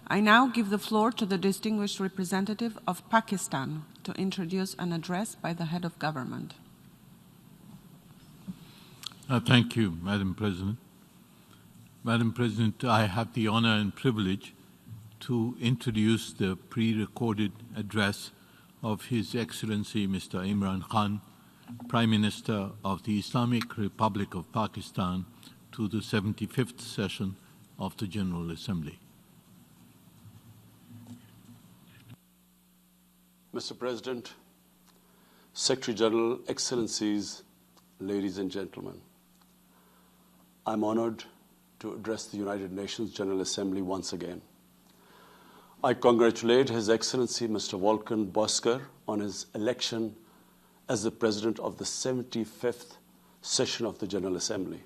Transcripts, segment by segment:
I now give the floor to the distinguished representative of Pakistan to introduce an address by the head of government. Thank you, Madam President. Madam President, I have the honor and privilege to introduce the pre-recorded address of His Excellency Mr. Imran Khan, Prime Minister of the Islamic Republic of Pakistan, to the 75th session of the General Assembly. Mr. President, Secretary General, Excellencies, ladies and gentlemen, I'm honored to address the United Nations General Assembly once again. I congratulate His Excellency Mr. Volkan Bozkır on his election as the President of the 75th session of the General Assembly.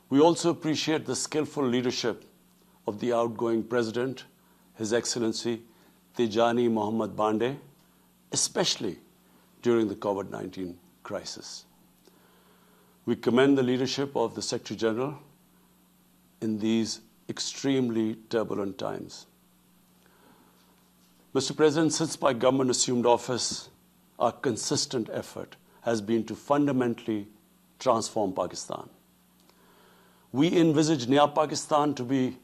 We also appreciate the skillful leadership of the outgoing President, His Excellency Tijani Mohammad Bande, especially during the COVID-19 crisis. We commend the leadership of the Secretary General in these extremely turbulent times. Mr. President, since my government assumed office, our consistent effort has been to fundamentally transform Pakistan. We envisage Naya Pakistan to be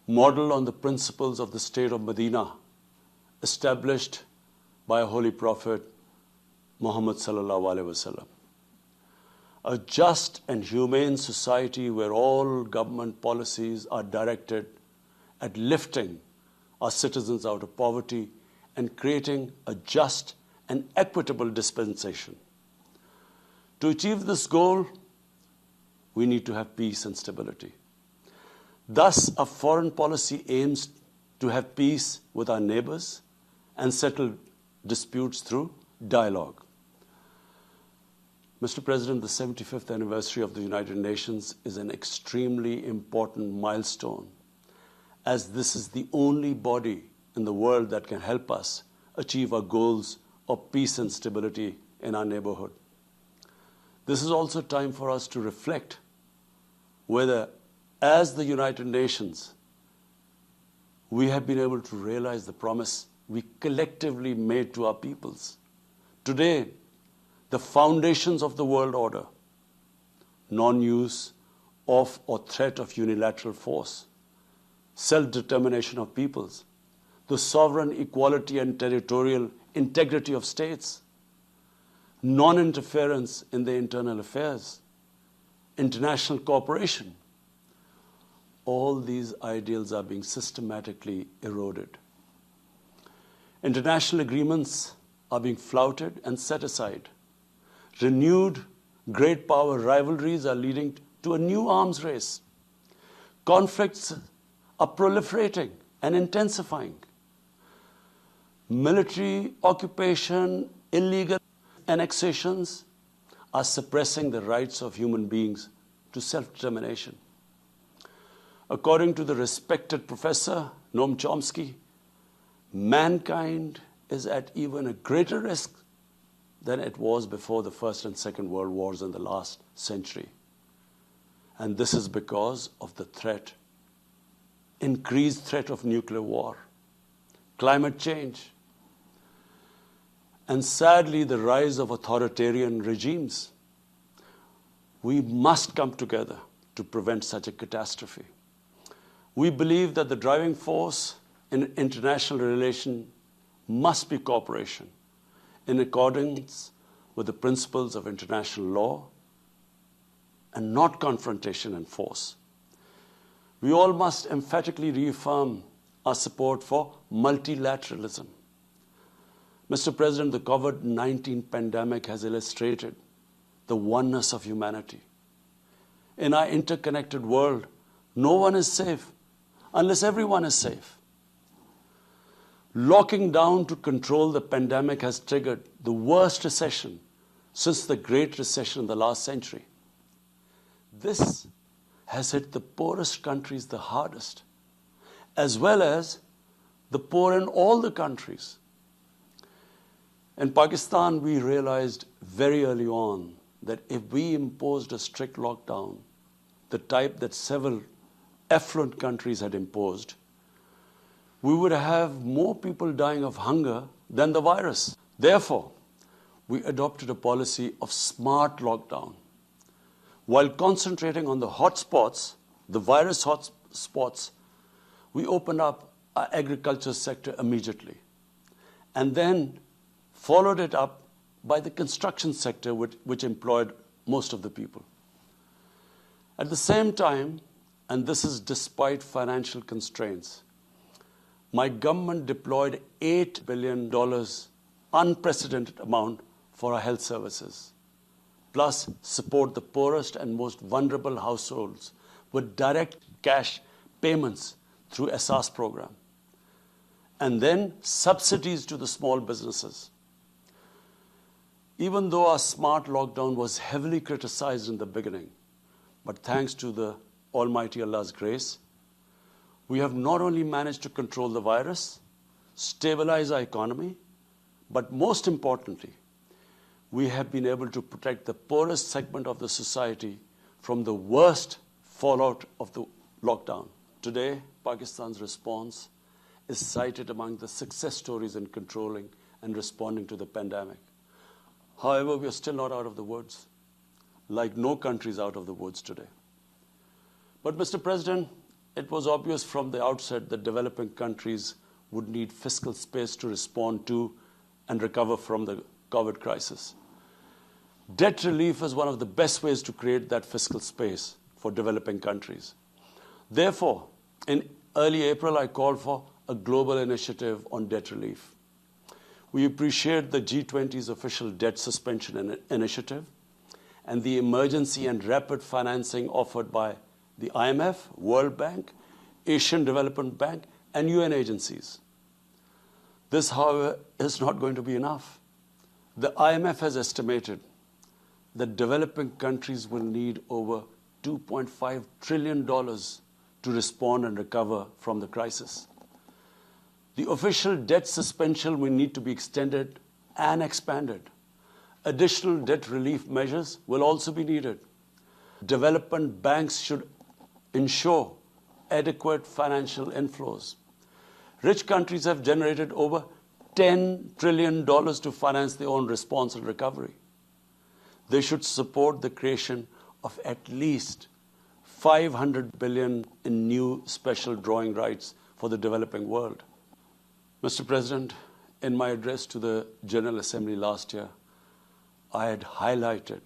modeled on the principles of the state of Medina, established by a holy prophet, Muhammad sallallahu alaihi wasallam. A just and humane society where all government policies are directed at lifting our citizens out of poverty and creating a just and equitable dispensation. To achieve this goal, we need to have peace and stability. Thus, our foreign policy aims to have peace with our neighbors and settle disputes through dialogue. Mr. President, the 75th anniversary of the United Nations is an extremely important milestone, as this is the only body in the world that can help us achieve our goals of peace and stability in our neighborhood. This is also time for us to reflect whether, as the United Nations, we have been able to realize the promise we collectively made to our peoples. Today, the foundations of the world order, non-use of or threat of unilateral force, self-determination of peoples, the sovereign equality and territorial integrity of states, non-interference in their internal affairs, international cooperation. All these ideals are being systematically eroded. International agreements are being flouted and set aside. Renewed great power rivalries are leading to a new arms race. Conflicts are proliferating and intensifying. Military occupation, illegal annexations are suppressing the rights of human beings to self-determination. According to the respected professor Noam Chomsky, mankind is at even a greater risk than it was before the First and Second World Wars in the last century. And this is because of the threat, increased threat of nuclear war, climate change, and sadly the rise of authoritarian regimes. We must come together to prevent such a catastrophe. We believe that the driving force in international relations must be cooperation in accordance with the principles of international law and not confrontation and force. We all must emphatically reaffirm our support for multilateralism. Mr. President, the COVID-19 pandemic has illustrated the oneness of humanity. In our interconnected world, no one is safe unless everyone is safe. Locking down to control the pandemic has triggered the worst recession since the Great Recession in the last century. This has hit the poorest countries the hardest, as well as the poor in all the countries. In Pakistan, we realized very early on that if we imposed a strict lockdown, the type that several affluent countries had imposed, we would have more people dying of hunger than the virus. Therefore, we adopted a policy of smart lockdown. While concentrating on the hotspots, the virus hotspots, we opened up our agriculture sector immediately and then followed it up by the construction sector, which employed most of the people. At the same time, and this is despite financial constraints, my government deployed $8 billion, unprecedented amount, for our health services, plus support the poorest and most vulnerable households with direct cash payments through SARS program, and then subsidies to the small businesses. Even though our smart lockdown was heavily criticized in the beginning, but thanks to the Almighty Allah's grace, we have not only managed to control the virus, stabilize our economy, but most importantly, we have been able to protect the poorest segment of the society from the worst fallout of the lockdown. Today, Pakistan's response is cited among the success stories in controlling and responding to the pandemic. However, we are still not out of the woods, like no country is out of the woods today. But, Mr. President, it was obvious from the outset that developing countries would need fiscal space to respond to and recover from the COVID crisis. Debt relief is one of the best ways to create that fiscal space for developing countries. Therefore, in early April, I called for a global initiative on debt relief. We appreciate the G20's official debt suspension initiative and the emergency and rapid financing offered by the IMF, World Bank, Asian Development Bank, and UN agencies. This, however, is not going to be enough. The IMF has estimated that developing countries will need over $2.5 trillion to respond and recover from the crisis. The official debt suspension will need to be extended and expanded. Additional debt relief measures will also be needed. Development banks should ensure adequate financial inflows. Rich countries have generated over $10 trillion to finance their own response and recovery. They should support the creation of at least $500 billion in new special drawing rights for the developing world. Mr. President, in my address to the General Assembly last year, I had highlighted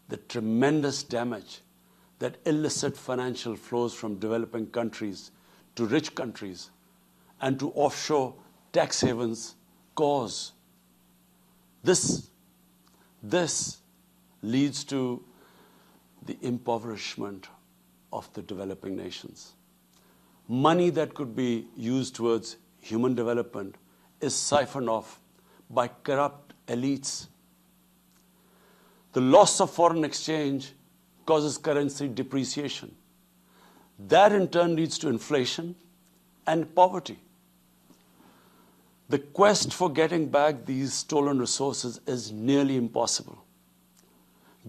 the tremendous damage that illicit financial flows from developing countries to rich countries and to offshore tax havens cause. This leads to the impoverishment of the developing nations. Money that could be used towards human development is siphoned off by corrupt elites. The loss of foreign exchange causes currency depreciation. That in turn leads to inflation and poverty. The quest for getting back these stolen resources is nearly impossible,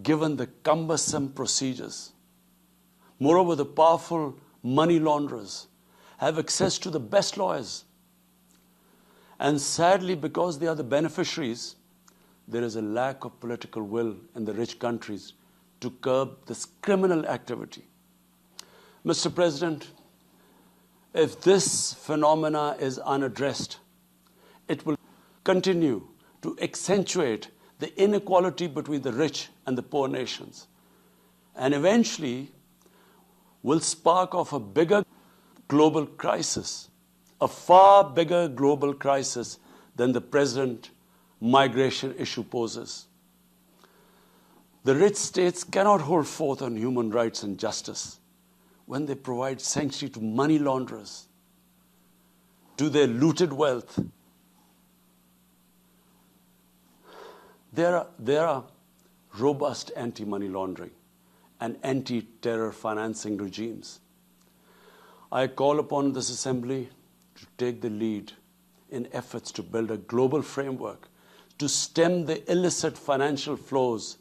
given the cumbersome procedures. Moreover, the powerful money launderers have access to the best lawyers. And sadly, because they are the beneficiaries, there is a lack of political will in the rich countries to curb this criminal activity. Mr. President, if this phenomena is unaddressed, it will continue to accentuate the inequality between the rich and the poor nations, and eventually will spark off a bigger global crisis, a far bigger global crisis than the present migration issue poses. The rich states cannot hold forth on human rights and justice when they provide sanctuary to money launderers, to their looted wealth. There are robust anti-money laundering and anti-terror financing regimes. I call upon this Assembly to take the lead in efforts to build a global framework to stem the illicit financial flows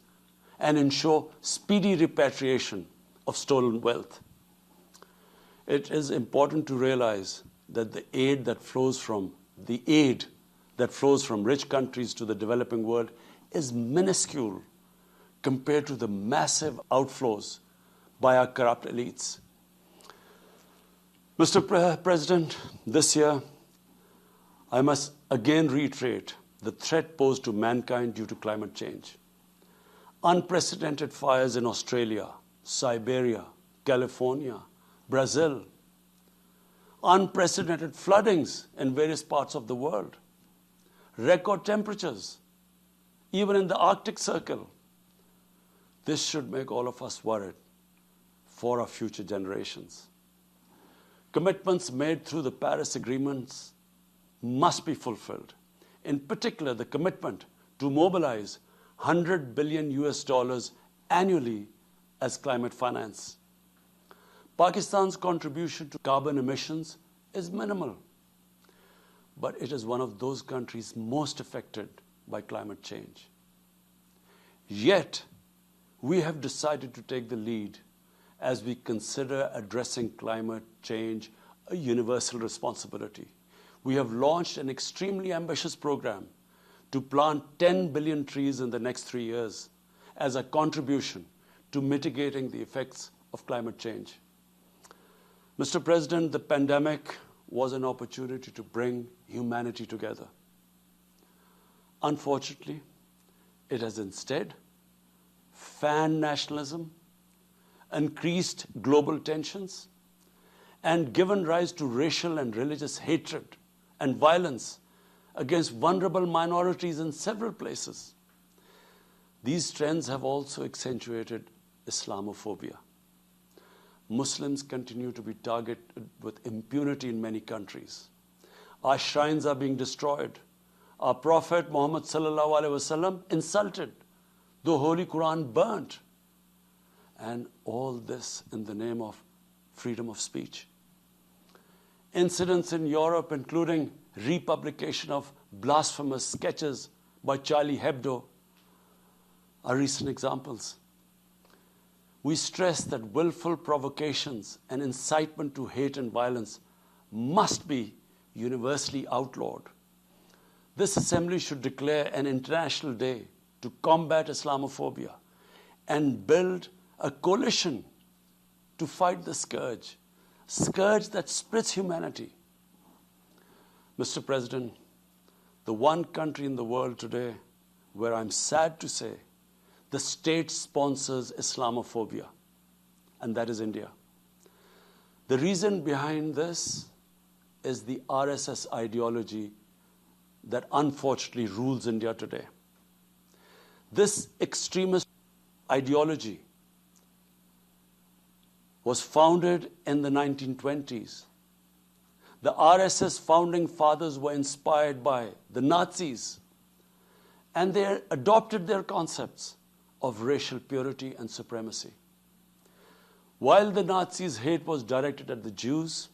and ensure speedy repatriation of stolen wealth. It is important to realize that the aid that flows from rich countries to the developing world is minuscule compared to the massive outflows by our corrupt elites. Mr. President, this year, I must again reiterate the threat posed to mankind due to climate change. Unprecedented fires in Australia, Siberia, California, Brazil. Unprecedented floodings in various parts of the world. Record temperatures, even in the Arctic Circle. This should make all of us worried for our future generations. Commitments made through the Paris agreements must be fulfilled. In particular, the commitment to mobilize $100 billion annually as climate finance. Pakistan's contribution to carbon emissions is minimal, but it is one of those countries most affected by climate change. Yet, we have decided to take the lead as we consider addressing climate change a universal responsibility. We have launched an extremely ambitious program to plant 10 billion trees in the next 3 years as a contribution to mitigating the effects of climate change. Mr. President, the pandemic was an opportunity to bring humanity together. Unfortunately, it has instead fanned nationalism, increased global tensions, and given rise to racial and religious hatred and violence against vulnerable minorities in several places. These trends have also accentuated Islamophobia. Muslims continue to be targeted with impunity in many countries. Our shrines are being destroyed. Our Prophet Muhammad sallallahu alaihi wasallam insulted. The Holy Quran burnt. And all this in the name of freedom of speech. Incidents in Europe, including republication of blasphemous sketches by Charlie Hebdo, are recent examples. We stress that willful provocations and incitement to hate and violence must be universally outlawed. This assembly should declare an international day to combat Islamophobia and build a coalition to fight the scourge that splits humanity. Mr. President, the one country in the world today where I'm sad to say the state sponsors Islamophobia, and that is India. The reason behind this is the RSS ideology that unfortunately rules India today. This extremist ideology was founded in the 1920s. The RSS founding fathers were inspired by the Nazis, and they adopted their concepts of racial purity and supremacy. While the Nazis' hate was directed at the Jews,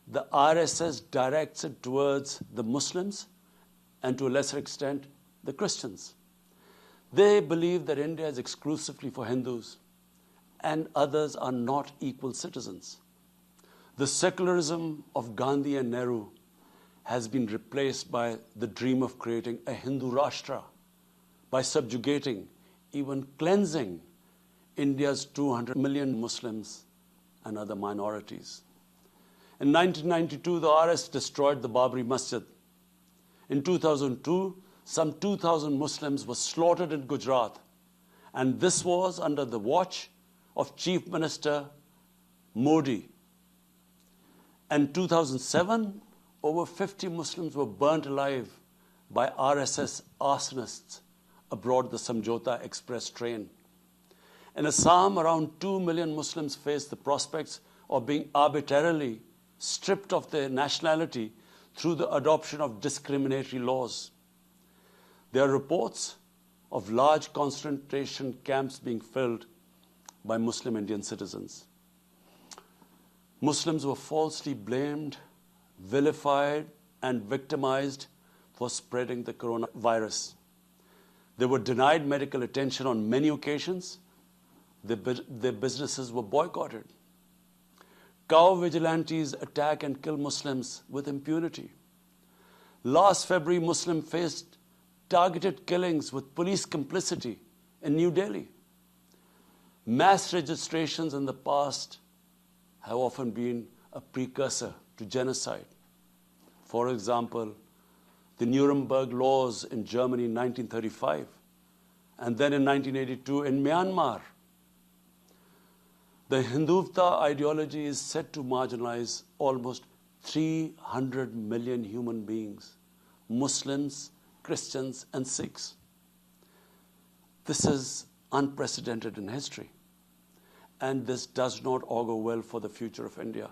the RSS directs it towards the Muslims and to a lesser extent, the Christians. They believe that India is exclusively for Hindus and others are not equal citizens. The secularism of Gandhi and Nehru has been replaced by the dream of creating a Hindu Rashtra by subjugating, even cleansing, India's 200 million Muslims and other minorities. In 1992, the RS destroyed the Babri Masjid. In 2002, some 2,000 Muslims were slaughtered in Gujarat, and this was under the watch of Chief Minister Modi. In 2007, over 50 Muslims were burnt alive by RSS arsonists aboard the Samjhauta Express train. In Assam, around 2 million Muslims face the prospects of being arbitrarily stripped of their nationality through the adoption of discriminatory laws. There are reports of large concentration camps being filled by Muslim Indian citizens. Muslims were falsely blamed, vilified, and victimized for spreading the coronavirus. They were denied medical attention on many occasions. Their businesses were boycotted. Cow vigilantes attack and kill Muslims with impunity. Last February, Muslims faced targeted killings with police complicity in New Delhi. Mass registrations in the past have often been a precursor to genocide. For example, the Nuremberg laws in Germany in 1935, and then in 1982 in Myanmar. The Hindutva ideology is said to marginalize almost 300 million human beings, Muslims, Christians, and Sikhs. This is unprecedented in history, and this does not augur well for the future of India.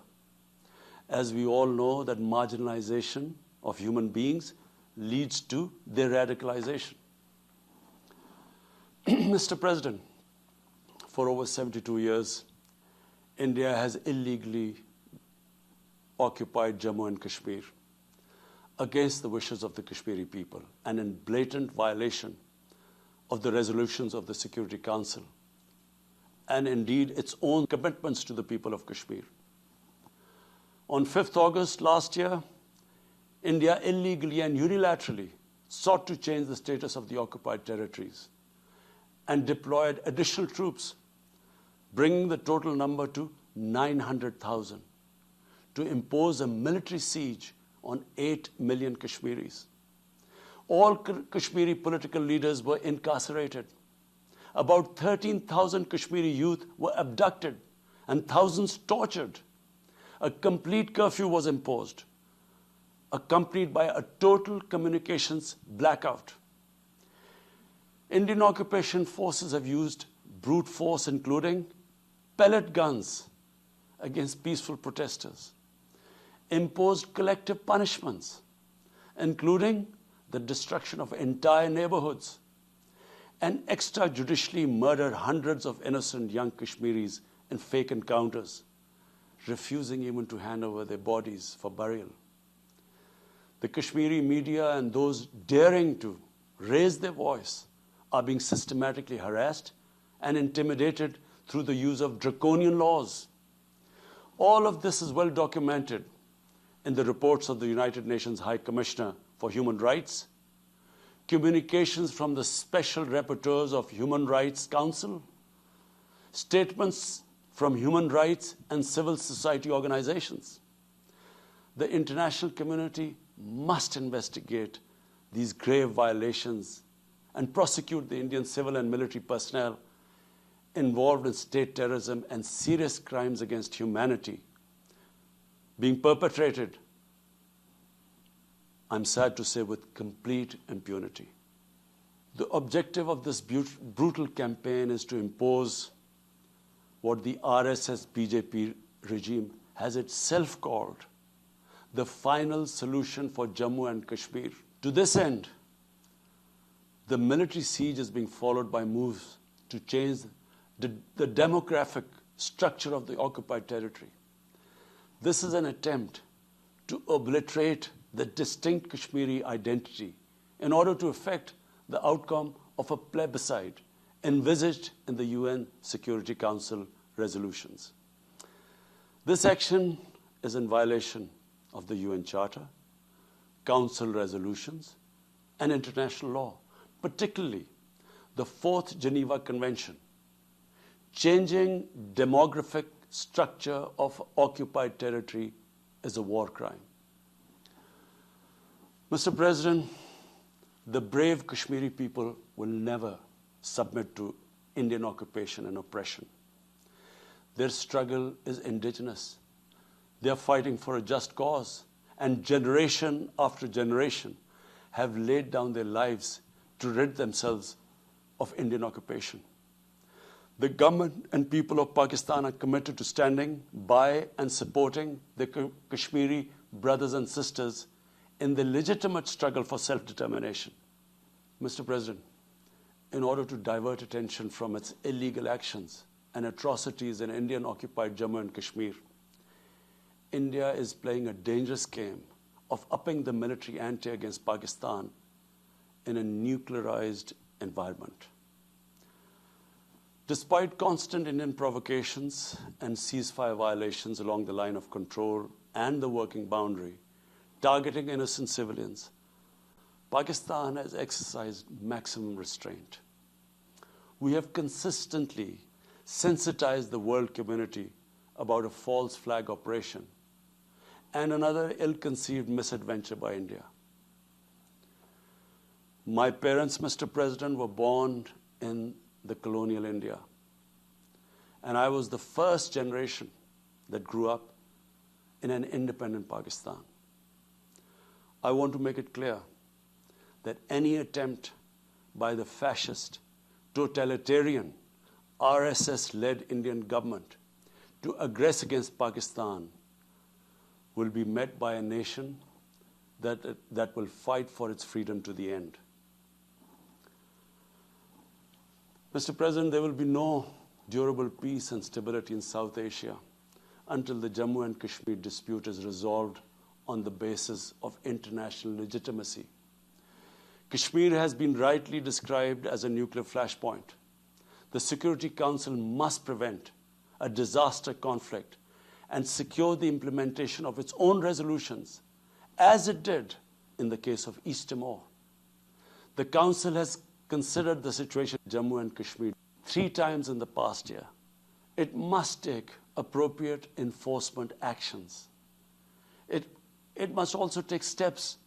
As we all know, that marginalization of human beings leads to their radicalization. Mr. President, for over 72 years, India has illegally occupied Jammu and Kashmir against the wishes of the Kashmiri people and in blatant violation of the resolutions of the Security Council and indeed its own commitments to the people of Kashmir. On 5th August last year, India illegally and unilaterally sought to change the status of the occupied territories and deployed additional troops, bringing the total number to 900,000, to impose a military siege on 8 million Kashmiris. All Kashmiri political leaders were incarcerated. About 13,000 Kashmiri youth were abducted and thousands tortured. A complete curfew was imposed, accompanied by a total communications blackout. Indian occupation forces have used brute force, including pellet guns against peaceful protesters, imposed collective punishments, including the destruction of entire neighborhoods, and extrajudicially murdered hundreds of innocent young Kashmiris in fake encounters, refusing even to hand over their bodies for burial. The Kashmiri media and those daring to raise their voice are being systematically harassed and intimidated through the use of draconian laws. All of this is well documented in the reports of the United Nations High Commissioner for Human Rights, communications from the Special Rapporteurs of Human Rights Council, statements from human rights and civil society organizations. The international community must investigate these grave violations and prosecute the Indian civil and military personnel involved in state terrorism and serious crimes against humanity being perpetrated, I'm sad to say, with complete impunity. The objective of this brutal campaign is to impose what the RSS BJP regime has itself called the final solution for Jammu and Kashmir. To this end, the military siege is being followed by moves to change the demographic structure of the occupied territory. This is an attempt to obliterate the distinct Kashmiri identity in order to effect the outcome of a plebiscite envisaged in the UN Security Council resolutions. This action is in violation of the UN Charter, Council resolutions, and international law, particularly the 4th Geneva Convention. Changing demographic structure of occupied territory is a war crime. Mr. President, the brave Kashmiri people will never submit to Indian occupation and oppression. Their struggle is indigenous. They are fighting for a just cause, and generation after generation have laid down their lives to rid themselves of Indian occupation. The government and people of Pakistan are committed to standing by and supporting the Kashmiri brothers and sisters in the legitimate struggle for self-determination. Mr. President, in order to divert attention from its illegal actions and atrocities in Indian-occupied Jammu and Kashmir, India is playing a dangerous game of upping the military ante against Pakistan in a nuclearized environment. Despite constant Indian provocations and ceasefire violations along the line of control and the working boundary, targeting innocent civilians, Pakistan has exercised maximum restraint. We have consistently sensitized the world community about a false flag operation and another ill-conceived misadventure by India. My parents, Mr. President, were born in the colonial India, and I was the first generation that grew up in an independent Pakistan. I want to make it clear that any attempt by the fascist, totalitarian, RSS-led Indian government to aggress against Pakistan will be met by a nation that will fight for its freedom to the end. Mr. President, there will be no durable peace and stability in South Asia until the Jammu and Kashmir dispute is resolved on the basis of international legitimacy. Kashmir has been rightly described as a nuclear flashpoint. The Security Council must prevent a disaster conflict and secure the implementation of its own resolutions, as it did in the case of East Timor. The Council has considered the situation in Jammu and Kashmir 3 times in the past year. It must take appropriate enforcement actions. It must also take steps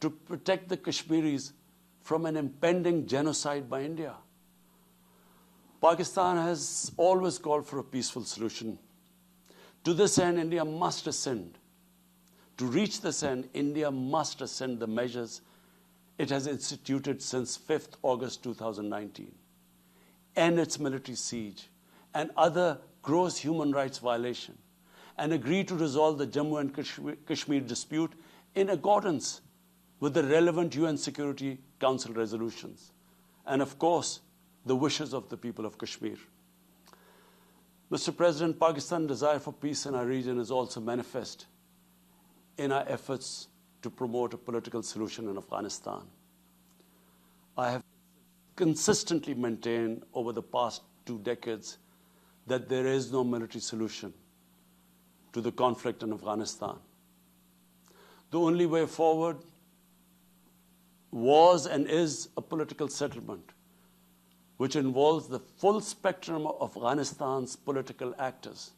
to protect the Kashmiris from an impending genocide by India. Pakistan has always called for a peaceful solution. To this end, India must rescind. To reach this end, India must rescind the measures it has instituted since 5th August 2019, end its military siege and other gross human rights violations, and agree to resolve the Jammu and Kashmir dispute in accordance with the relevant UN Security Council resolutions, and of course, the wishes of the people of Kashmir. Mr. President, Pakistan's desire for peace in our region is also manifest in our efforts to promote a political solution in Afghanistan. I have consistently maintained over the past 2 decades that there is no military solution to the conflict in Afghanistan. The only way forward was and is a political settlement, which involves the full spectrum of Afghanistan's political actors.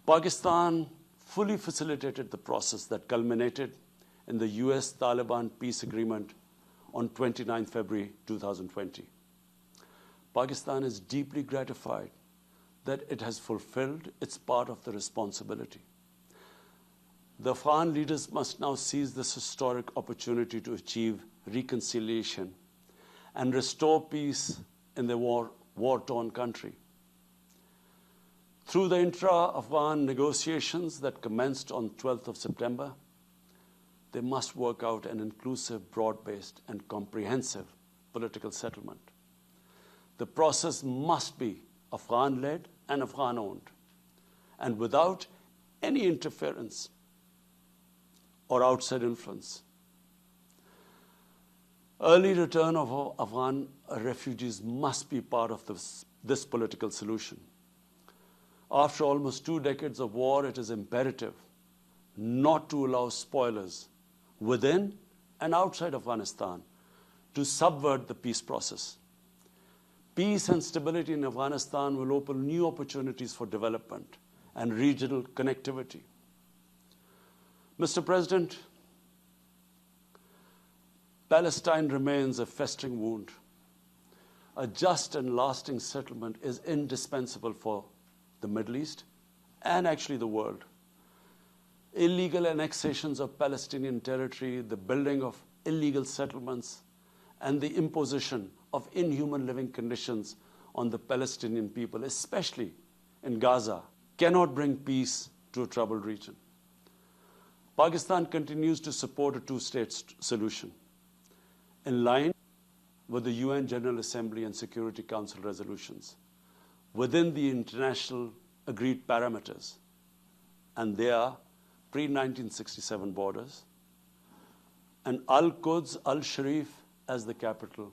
Pakistan fully facilitated the process that culminated in the US-Taliban peace agreement on 29 February 2020. Pakistan is deeply gratified that it has fulfilled its part of the responsibility. The Afghan leaders must now seize this historic opportunity to achieve reconciliation and restore peace in the war-torn country. Through the intra-Afghan negotiations that commenced on 12th of September, they must work out an inclusive, broad-based, and comprehensive political settlement. The process must be Afghan-led and Afghan-owned, and without any interference or outside influence. Early return of Afghan refugees must be part of this political solution. After almost 2 decades of war, it is imperative not to allow spoilers within and outside Afghanistan to subvert the peace process. Peace and stability in Afghanistan will open new opportunities for development and regional connectivity. Mr. President, Palestine remains a festering wound. A just and lasting settlement is indispensable for the Middle East and actually the world. Illegal annexations of Palestinian territory, the building of illegal settlements, and the imposition of inhuman living conditions on the Palestinian people, especially in Gaza, cannot bring peace to a troubled region. Pakistan continues to support a 2-state solution in line with the UN General Assembly and Security Council resolutions within the international agreed parameters, and they are pre-1967 borders, and Al-Quds, Al-Sharif as the capital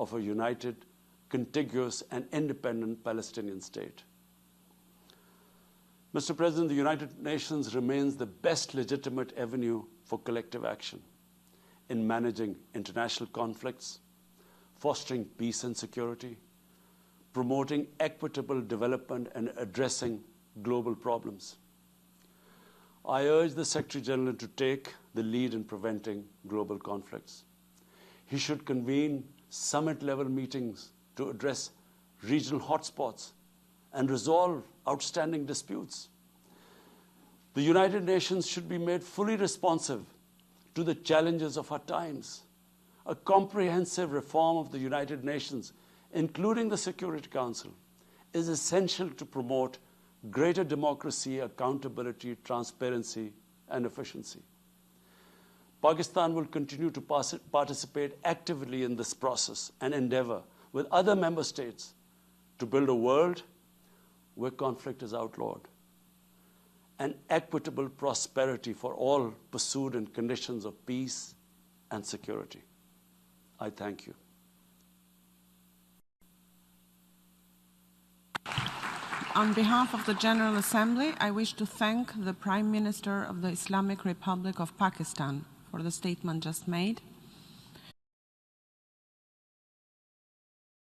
of a united, contiguous and independent Palestinian state. Mr. President, the United Nations remains the best legitimate avenue for collective action in managing international conflicts, fostering peace and security, promoting equitable development, and addressing global problems. I urge the Secretary General to take the lead in preventing global conflicts. He should convene summit-level meetings to address regional hotspots and resolve outstanding disputes. The United Nations should be made fully responsive to the challenges of our times. A comprehensive reform of the United Nations, including the Security Council, is essential to promote greater democracy, accountability, transparency, and efficiency. Pakistan will continue to participate actively in this process and endeavor with other member states to build a world where conflict is outlawed and equitable prosperity for all pursued in conditions of peace and security. I thank you. On behalf of the General Assembly, I wish to thank the Prime Minister of the Islamic Republic of Pakistan for the statement just made.